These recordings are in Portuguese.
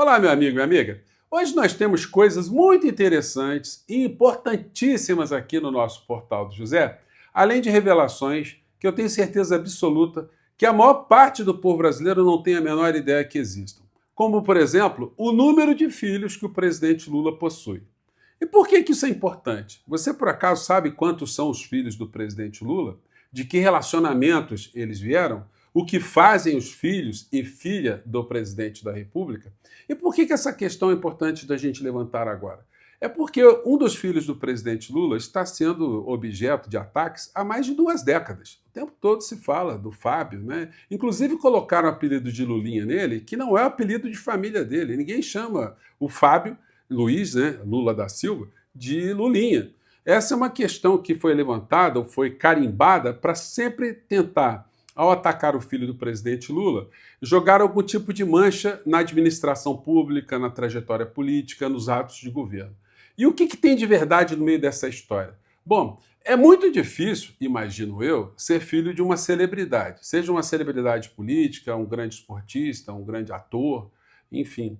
Olá, meu amigo e amiga. Hoje nós temos coisas muito interessantes e importantíssimas aqui no nosso Portal do José, além de revelações que eu tenho certeza absoluta que a maior parte do povo brasileiro não tem a menor ideia que existam. Como, por exemplo, o número de filhos que o presidente Lula possui. E por que isso é importante? Você, por acaso, sabe quantos são os filhos do presidente Lula? De que relacionamentos eles vieram? O que fazem os filhos e filha do presidente da República? E por que essa questão é importante da gente levantar agora? É porque um dos filhos do presidente Lula está sendo objeto de ataques há mais de 2 décadas. O tempo todo se fala do Fábio, né? Inclusive colocaram o apelido de Lulinha nele, que não é o apelido de família dele. Ninguém chama o Fábio Luiz, né, Lula da Silva, de Lulinha. Essa é uma questão que foi levantada ou foi carimbada para sempre tentar, ao atacar o filho do presidente Lula, jogar algum tipo de mancha na administração pública, na trajetória política, nos atos de governo. E o que tem de verdade no meio dessa história? Bom, é muito difícil, imagino eu, ser filho de uma celebridade, seja uma celebridade política, um grande esportista, um grande ator, enfim,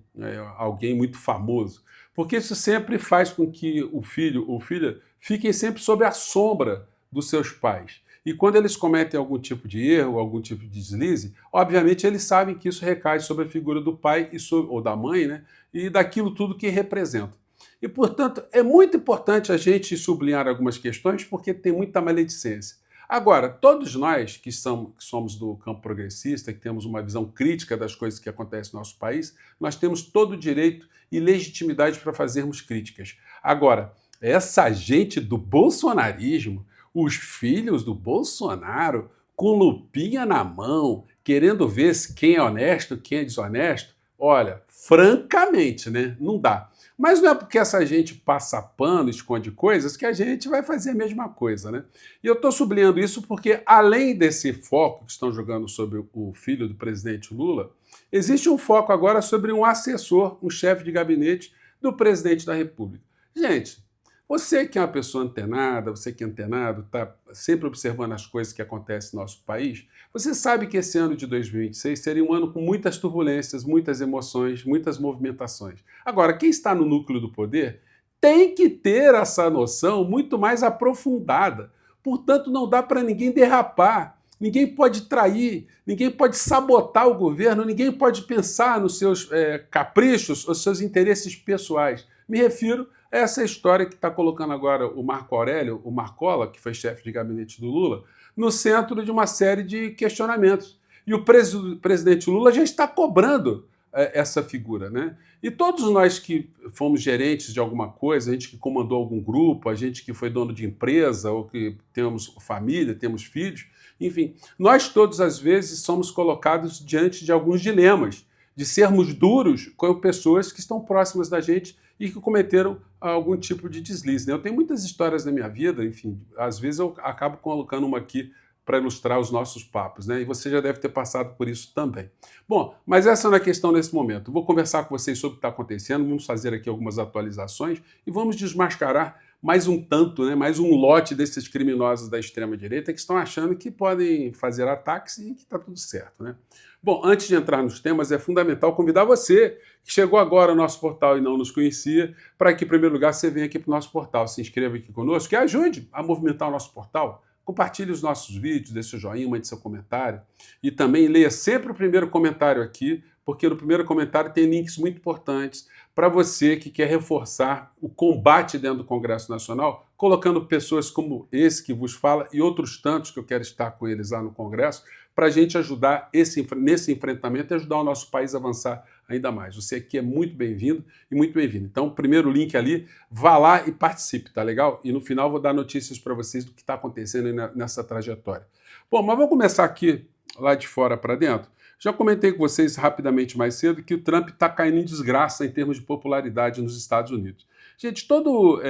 alguém muito famoso. Porque isso sempre faz com que o filho ou filha fiquem sempre sob a sombra dos seus pais. E quando eles cometem algum tipo de erro, algum tipo de deslize, obviamente eles sabem que isso recai sobre a figura do pai ou da mãe, né? E daquilo tudo que representa. E, portanto, é muito importante a gente sublinhar algumas questões porque tem muita maledicência. Agora, todos nós que somos do campo progressista, que temos uma visão crítica das coisas que acontecem no nosso país, nós temos todo o direito e legitimidade para fazermos críticas. Agora, essa gente do bolsonarismo, os filhos do Bolsonaro, com lupinha na mão, querendo ver quem é honesto, quem é desonesto, olha, francamente, né? Não dá. Mas não é porque essa gente passa pano, esconde coisas, que a gente vai fazer a mesma coisa, né? E eu estou sublinhando isso porque, além desse foco que estão jogando sobre o filho do presidente Lula, existe um foco agora sobre um assessor, um chefe de gabinete do presidente da República. Gente, você que é uma pessoa antenada, você que é antenado, está sempre observando as coisas que acontecem no nosso país, você sabe que esse ano de 2026 seria um ano com muitas turbulências, muitas emoções, muitas movimentações. Agora, quem está no núcleo do poder tem que ter essa noção muito mais aprofundada. Portanto, não dá para ninguém derrapar, ninguém pode trair, ninguém pode sabotar o governo, ninguém pode pensar nos seus caprichos, os seus interesses pessoais. Me refiro a essa história que está colocando agora o Marco Aurélio, o Marcola, que foi chefe de gabinete do Lula, no centro de uma série de questionamentos. E o presidente Lula já está cobrando essa figura, né? E todos nós que fomos gerentes de alguma coisa, a gente que comandou algum grupo, a gente que foi dono de empresa, ou que temos família, temos filhos, enfim, nós todos às vezes somos colocados diante de alguns dilemas, de sermos duros com pessoas que estão próximas da gente e que cometeram algum tipo de deslize, né? Eu tenho muitas histórias na minha vida, enfim, às vezes eu acabo colocando uma aqui para ilustrar os nossos papos, né? E você já deve ter passado por isso também. Bom, mas essa não é a questão nesse momento. Vou conversar com vocês sobre o que está acontecendo, vamos fazer aqui algumas atualizações e vamos desmascarar mais um tanto, né? Mais um lote desses criminosos da extrema-direita que estão achando que podem fazer ataques e que está tudo certo, né? Bom, antes de entrar nos temas, é fundamental convidar você que chegou agora ao nosso portal e não nos conhecia, para que, em primeiro lugar, você venha aqui para o nosso portal, se inscreva aqui conosco e ajude a movimentar o nosso portal. Compartilhe os nossos vídeos, deixe seu joinha, mande seu comentário e também leia sempre o primeiro comentário aqui, porque no primeiro comentário tem links muito importantes para você que quer reforçar o combate dentro do Congresso Nacional, colocando pessoas como esse que vos fala e outros tantos que eu quero estar com eles lá no Congresso, para a gente ajudar nesse enfrentamento e ajudar o nosso país a avançar ainda mais. Você aqui é muito bem-vindo e muito bem-vindo. Então, o primeiro link ali, vá lá e participe, tá legal? E no final vou dar notícias para vocês do que está acontecendo nessa trajetória. Bom, mas vamos começar aqui, lá de fora para dentro. Já comentei com vocês rapidamente mais cedo que o Trump está caindo em desgraça em termos de popularidade nos Estados Unidos. Gente, todo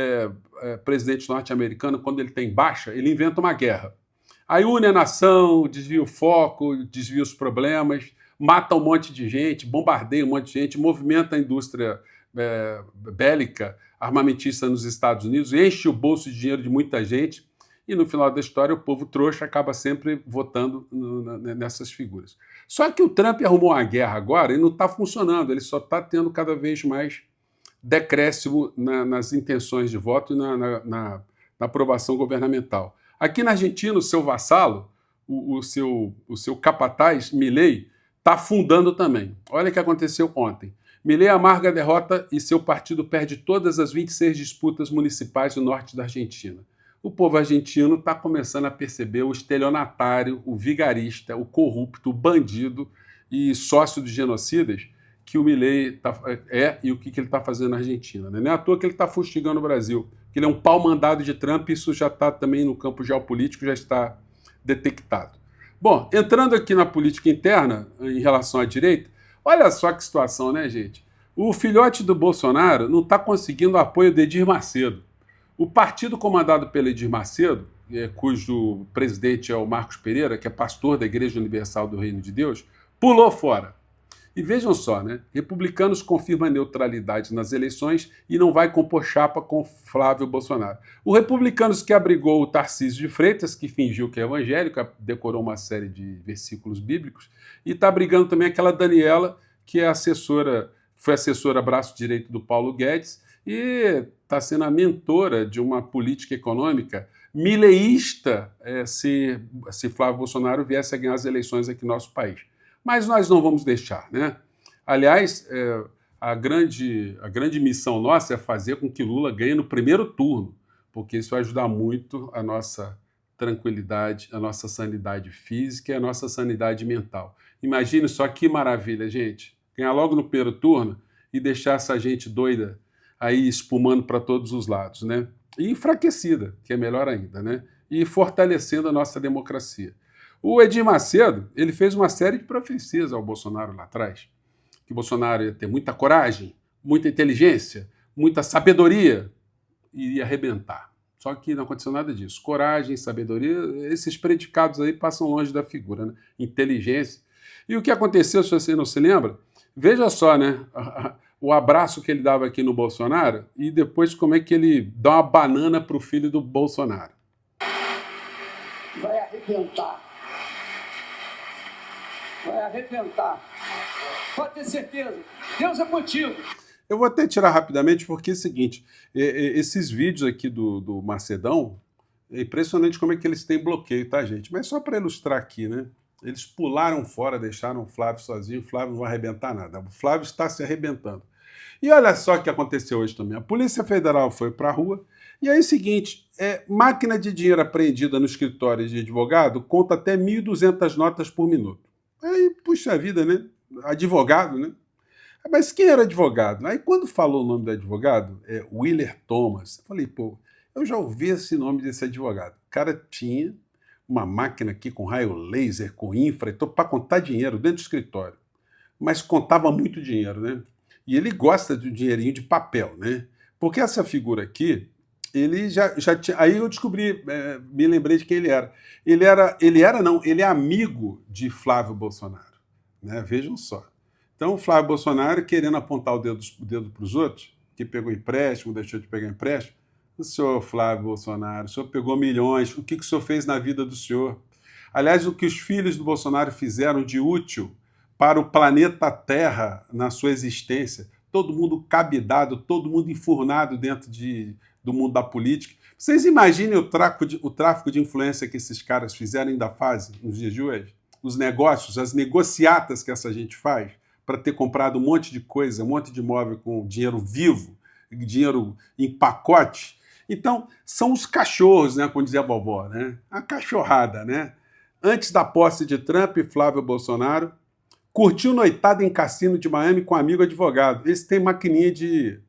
presidente norte-americano, quando ele tem baixa, ele inventa uma guerra. Aí une a nação, desvia o foco, desvia os problemas, mata um monte de gente, bombardeia um monte de gente, movimenta a indústria bélica, armamentista nos Estados Unidos, enche o bolso de dinheiro de muita gente E no final da história, o povo trouxa acaba sempre votando nessas figuras. Só que o Trump arrumou uma guerra agora e não está funcionando, ele só está tendo cada vez mais decréscimo nas intenções de voto e na aprovação governamental. Aqui na Argentina, o seu vassalo, o seu capataz, Milei, está afundando também. Olha o que aconteceu ontem. Milei amarga a derrota e seu partido perde todas as 26 disputas municipais do norte da Argentina. O povo argentino está começando a perceber o estelionatário, o vigarista, o corrupto, o bandido e sócio dos genocidas que o Milei e o que ele está fazendo na Argentina. Né? Não é à toa que ele está fustigando o Brasil, que ele é um pau-mandado de Trump, isso já está também no campo geopolítico, já está detectado. Bom, entrando aqui na política interna, em relação à direita, olha só que situação, né, gente? O filhote do Bolsonaro não está conseguindo o apoio de Edir Macedo. O partido comandado pelo Edir Macedo, cujo presidente é o Marcos Pereira, que é pastor da Igreja Universal do Reino de Deus, pulou fora. E vejam só, né? Republicanos confirmam a neutralidade nas eleições e não vai compor chapa com Flávio Bolsonaro. O Republicanos que abrigou o Tarcísio de Freitas, que fingiu que é evangélico, decorou uma série de versículos bíblicos, e está brigando também aquela Daniela, que é foi assessora braço direito do Paulo Guedes, e está sendo a mentora de uma política econômica mileísta se Flávio Bolsonaro viesse a ganhar as eleições aqui no nosso país. Mas nós não vamos deixar, né? Aliás, a grande missão nossa é fazer com que Lula ganhe no primeiro turno, porque isso vai ajudar muito a nossa tranquilidade, a nossa sanidade física e a nossa sanidade mental. Imagine só que maravilha, gente, ganhar logo no primeiro turno e deixar essa gente doida aí espumando para todos os lados, né? E enfraquecida, que é melhor ainda, né? E fortalecendo a nossa democracia. O Edir Macedo, ele fez uma série de profecias ao Bolsonaro lá atrás, que o Bolsonaro ia ter muita coragem, muita inteligência, muita sabedoria e iria arrebentar. Só que não aconteceu nada disso. Coragem, sabedoria, esses predicados aí passam longe da figura, né? Inteligência. E o que aconteceu, se você não se lembra? Veja só, né? O abraço que ele dava aqui no Bolsonaro e depois como é que ele dá uma banana para o filho do Bolsonaro. Vai arrebentar. Vai arrebentar. Pode ter certeza. Deus é contigo. Eu vou até tirar rapidamente porque é o seguinte, esses vídeos aqui do Macedão, é impressionante como é que eles têm bloqueio, tá, gente? Mas só para ilustrar aqui, né? Eles pularam fora, deixaram o Flávio sozinho, o Flávio não vai arrebentar nada. O Flávio está se arrebentando. E olha só o que aconteceu hoje também. A Polícia Federal foi para a rua, e aí é o seguinte, máquina de dinheiro apreendida no escritório de advogado conta até 1.200 notas por minuto. Aí, puxa vida, né? Advogado, né? Mas quem era advogado? Aí quando falou o nome do advogado, Willer Thomas, eu falei, pô, eu já ouvi esse nome desse advogado. O cara tinha uma máquina aqui com raio laser, com infra, então para contar dinheiro dentro do escritório. Mas contava muito dinheiro, né? E ele gosta de um dinheirinho de papel, né? Porque essa figura aqui, ele já tinha... Aí eu descobri, me lembrei de quem ele era. Ele é amigo de Flávio Bolsonaro, né? Vejam só. Então, o Flávio Bolsonaro, querendo apontar o dedo para os outros, que pegou empréstimo, deixou de pegar empréstimo, o senhor Flávio Bolsonaro, o senhor pegou milhões, o que o senhor fez na vida do senhor? Aliás, o que os filhos do Bolsonaro fizeram de útil para o planeta Terra na sua existência, todo mundo cabidado, todo mundo enfurnado dentro do mundo da política. Vocês imaginem o tráfico de influência que esses caras fizeram e ainda fazem nos dias de hoje? Os negócios, as negociatas que essa gente faz para ter comprado um monte de coisa, um monte de imóvel com dinheiro vivo, dinheiro em pacote. Então, são os cachorros, né, como dizia a vovó, né? A cachorrada, né? Antes da posse de Trump, Flávio Bolsonaro curtiu noitada em cassino de Miami com um amigo advogado. Esse tem maquininha de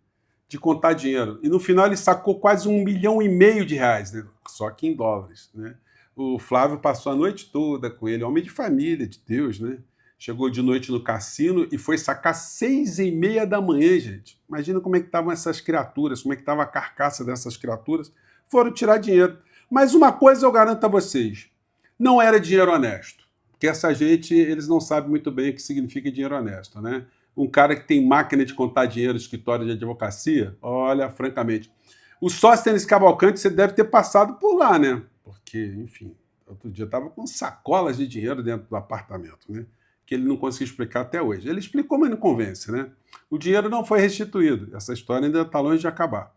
contar dinheiro. E no final ele sacou quase R$1,5 milhão de reais, né? Só que em dólares, né? O Flávio passou a noite toda com ele, homem de família, de Deus, né? Chegou de noite no cassino e foi sacar 6h30 da manhã, gente. Imagina como é que estavam essas criaturas, como é que estava a carcaça dessas criaturas. Foram tirar dinheiro. Mas uma coisa eu garanto a vocês, não era dinheiro honesto. Porque essa gente, eles não sabem muito bem o que significa dinheiro honesto, né? Um cara que tem máquina de contar dinheiro no escritório de advocacia, olha, francamente. O Sóstenes Cavalcante, você deve ter passado por lá, né? porque, enfim, outro dia estava com sacolas de dinheiro dentro do apartamento, né? Que ele não conseguiu explicar até hoje. Ele explicou, mas não convence, né? O dinheiro não foi restituído. Essa história ainda está longe de acabar.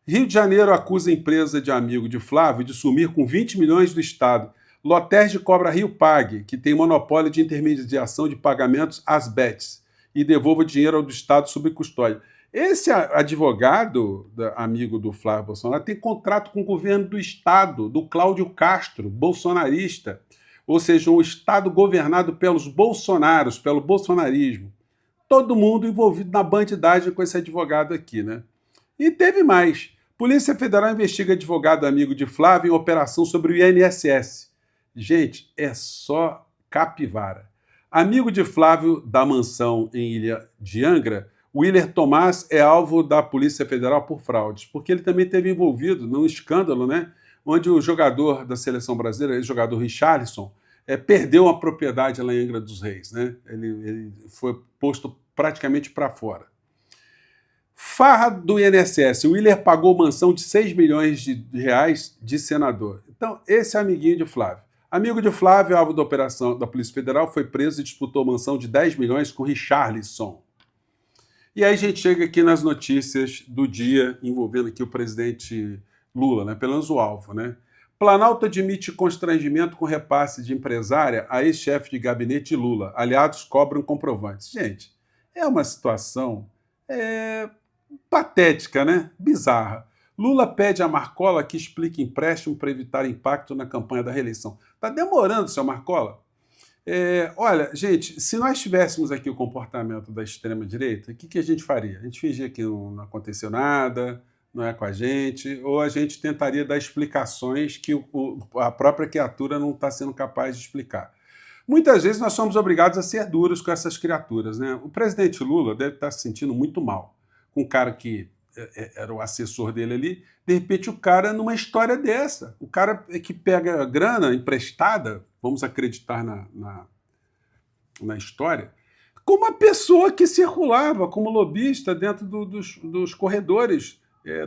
Rio de Janeiro acusa a empresa de amigo de Flávio de sumir com 20 milhões do Estado. Loterge cobra Rio Pag, que tem monopólio de intermediação de pagamentos às bets, e devolva dinheiro ao do Estado sob custódia. Esse advogado, amigo do Flávio Bolsonaro, tem contrato com o governo do Estado, do Cláudio Castro, bolsonarista. Ou seja, um Estado governado pelos bolsonaros, pelo bolsonarismo. Todo mundo envolvido na bandidagem com esse advogado aqui, né? E teve mais. Polícia Federal investiga advogado amigo de Flávio em operação sobre o INSS. Gente, é só capivara. Amigo de Flávio da mansão em Ilha de Angra, Willer Tomás é alvo da Polícia Federal por fraudes, porque ele também esteve envolvido num escândalo, né? Onde o jogador da seleção brasileira, o jogador Richarlison, perdeu uma propriedade lá em Angra dos Reis, né? Ele foi posto praticamente para fora. Farra do INSS. O Willer pagou mansão de 6 milhões de reais de senador. Então, esse é amiguinho de Flávio. Amigo de Flávio, alvo da operação da Polícia Federal, foi preso e disputou mansão de 10 milhões com Richarlison. E aí a gente chega aqui nas notícias do dia envolvendo aqui o presidente Lula, né? Pelo menos o alvo, né? Planalto admite constrangimento com repasse de empresária a ex-chefe de gabinete de Lula. Aliados cobram comprovantes. Gente, é uma situação patética, né? Bizarra. Lula pede a Marcola que explique empréstimo para evitar impacto na campanha da reeleição. Está demorando, seu Marcola? Olha, gente, se nós tivéssemos aqui o comportamento da extrema-direita, o que a gente faria? A gente fingia que não aconteceu nada, não é com a gente, ou a gente tentaria dar explicações que a própria criatura não está sendo capaz de explicar. Muitas vezes nós somos obrigados a ser duros com essas criaturas, né? O presidente Lula deve estar se sentindo muito mal com o cara que era o assessor dele ali. De repente o cara, numa história dessa, o cara que pega grana emprestada, vamos acreditar na história, como uma pessoa que circulava como lobista dentro dos corredores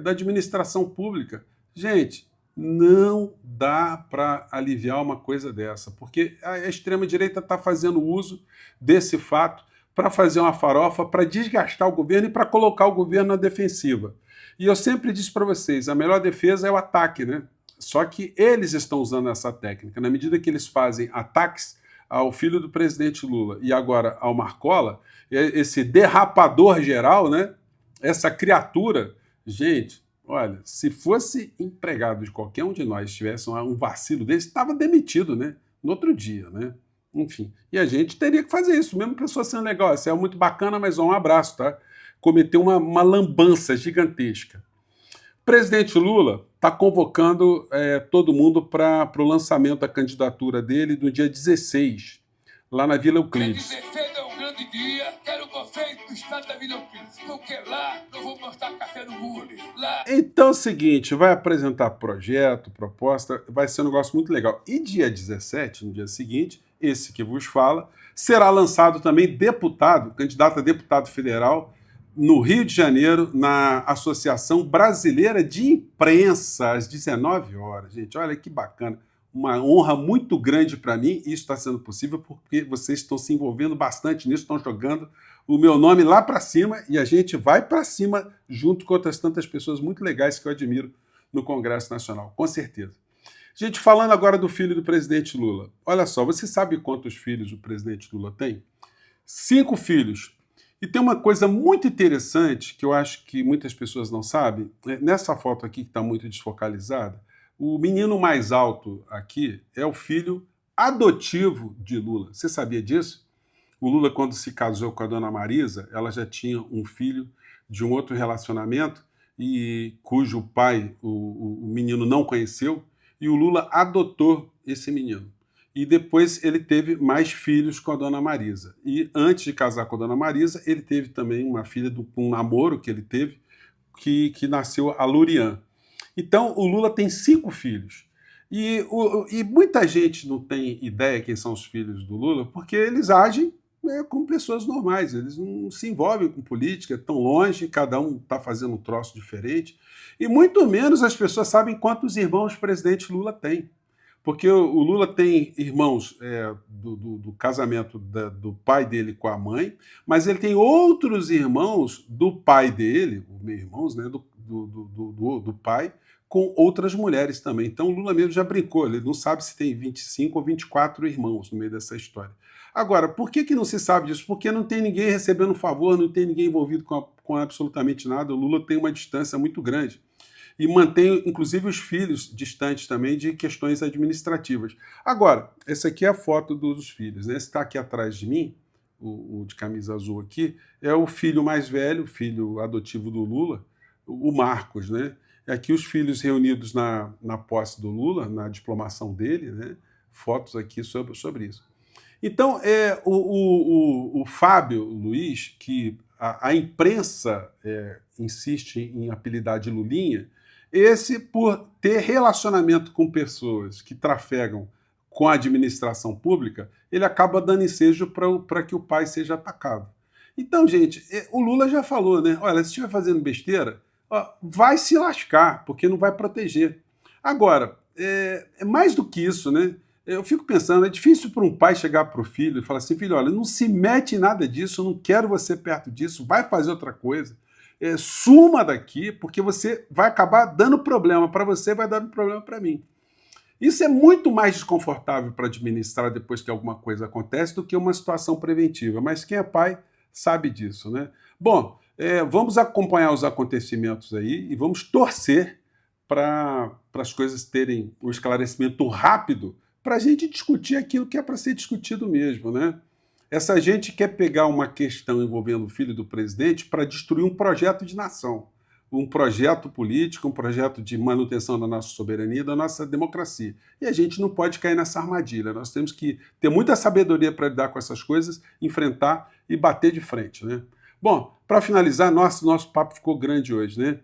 da administração pública. Gente, não dá para aliviar uma coisa dessa, porque a extrema-direita está fazendo uso desse fato para fazer uma farofa, para desgastar o governo e para colocar o governo na defensiva. E eu sempre disse para vocês, a melhor defesa é o ataque, né? Só que eles estão usando essa técnica. Na medida que eles fazem ataques ao filho do presidente Lula e agora ao Marcola, esse derrapador geral, né? Essa criatura, gente, olha, se fosse empregado de qualquer um de nós tivesse um vacilo desse, estava demitido, né? No outro dia, né? Enfim, e a gente teria que fazer isso, mesmo pessoa sendo legal, isso é muito bacana, mas um abraço, tá? Cometeu uma lambança gigantesca. O presidente Lula está convocando todo mundo para o lançamento da candidatura dele no dia 16, lá na Vila Euclides. Dia 16 é um grande dia, quero vocês no estado da Vila Euclides, porque lá eu vou mostrar café no bule. Lá... Então é o seguinte, vai apresentar projeto, proposta, vai ser um negócio muito legal. E dia 17, no dia seguinte, esse que vos fala, será lançado também deputado, candidato a deputado federal, no Rio de Janeiro, na Associação Brasileira de Imprensa, às 19 horas. Gente, olha que bacana. Uma honra muito grande para mim, e isso está sendo possível porque vocês estão se envolvendo bastante nisso, estão jogando o meu nome lá para cima, e a gente vai para cima junto com outras tantas pessoas muito legais que eu admiro no Congresso Nacional, com certeza. Gente, falando agora do filho do presidente Lula. Olha só, você sabe quantos filhos o presidente Lula tem? 5 filhos. E tem uma coisa muito interessante que eu acho que muitas pessoas não sabem. Nessa foto aqui, que está muito desfocalizada, o menino mais alto aqui é o filho adotivo de Lula. Você sabia disso? O Lula, quando se casou com a dona Marisa, ela já tinha um filho de um outro relacionamento, e cujo pai o menino não conheceu, e o Lula adotou esse menino. E depois ele teve mais filhos com a dona Marisa. E antes de casar com a dona Marisa, ele teve também uma filha de um namoro que ele teve, que nasceu a Lurian. Então, o Lula tem 5 filhos. E muita gente não tem ideia quem são os filhos do Lula, porque eles agem como pessoas normais, eles não se envolvem com política, tão longe, cada um está fazendo um troço diferente, e muito menos as pessoas sabem quantos irmãos o presidente Lula tem. Porque o Lula tem irmãos do casamento do pai dele com a mãe, mas ele tem outros irmãos do pai dele, irmãos, né, do pai, com outras mulheres também. Então o Lula mesmo já brincou, ele não sabe se tem 25 ou 24 irmãos no meio dessa história. Agora, por que não se sabe disso? Porque não tem ninguém recebendo favor, não tem ninguém envolvido com absolutamente nada. O Lula tem uma distância muito grande. E mantém, inclusive, os filhos distantes também de questões administrativas. Agora, essa aqui é a foto dos filhos, né? Esse está aqui atrás de mim, o de camisa azul aqui, é o filho mais velho, o filho adotivo do Lula, o Marcos, né? Aqui os filhos reunidos na posse do Lula, na diplomação dele, né? Fotos aqui sobre isso. Então, o Fábio Luiz, que a imprensa insiste em apelidar de Lulinha, esse, por ter relacionamento com pessoas que trafegam com a administração pública, ele acaba dando ensejo para que o pai seja atacado. Então, gente, o Lula já falou, né? Olha, se estiver fazendo besteira, vai se lascar, porque não vai proteger. Agora, é mais do que isso, né? Eu fico pensando, é difícil para um pai chegar para o filho e falar assim, filho, olha, não se mete em nada disso, eu não quero você perto disso, vai fazer outra coisa. Suma daqui, porque você vai acabar dando problema para você, vai dando problema para mim. Isso é muito mais desconfortável para administrar depois que alguma coisa acontece do que uma situação preventiva, mas quem é pai sabe disso, né? Bom, vamos acompanhar os acontecimentos aí e vamos torcer para as coisas terem um esclarecimento rápido para a gente discutir aquilo que é para ser discutido mesmo, né? Essa gente quer pegar uma questão envolvendo o filho do presidente para destruir um projeto de nação, um projeto político, um projeto de manutenção da nossa soberania, da nossa democracia. E a gente não pode cair nessa armadilha. Nós temos que ter muita sabedoria para lidar com essas coisas, enfrentar e bater de frente, né? Bom, para finalizar, nosso papo ficou grande hoje, né?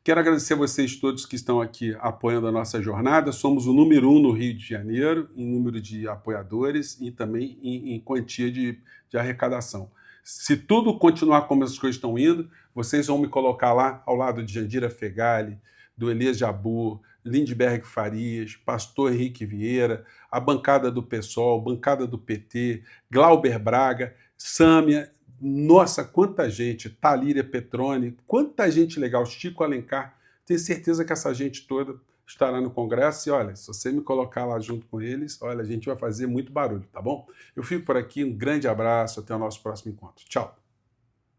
Quero agradecer a vocês todos que estão aqui apoiando a nossa jornada. Somos o número 1 no Rio de Janeiro, em número de apoiadores e também em quantia de arrecadação. Se tudo continuar como as coisas estão indo, vocês vão me colocar lá ao lado de Jandira Fegali, do Elias Jabbour, Lindbergh Farias, Pastor Henrique Vieira, a bancada do PSOL, bancada do PT, Glauber Braga, Sâmia. Nossa, quanta gente, Talíria Petroni, quanta gente legal, Chico Alencar, tenho certeza que essa gente toda estará no Congresso e olha, se você me colocar lá junto com eles, olha, a gente vai fazer muito barulho, tá bom? Eu fico por aqui, um grande abraço, até o nosso próximo encontro. Tchau!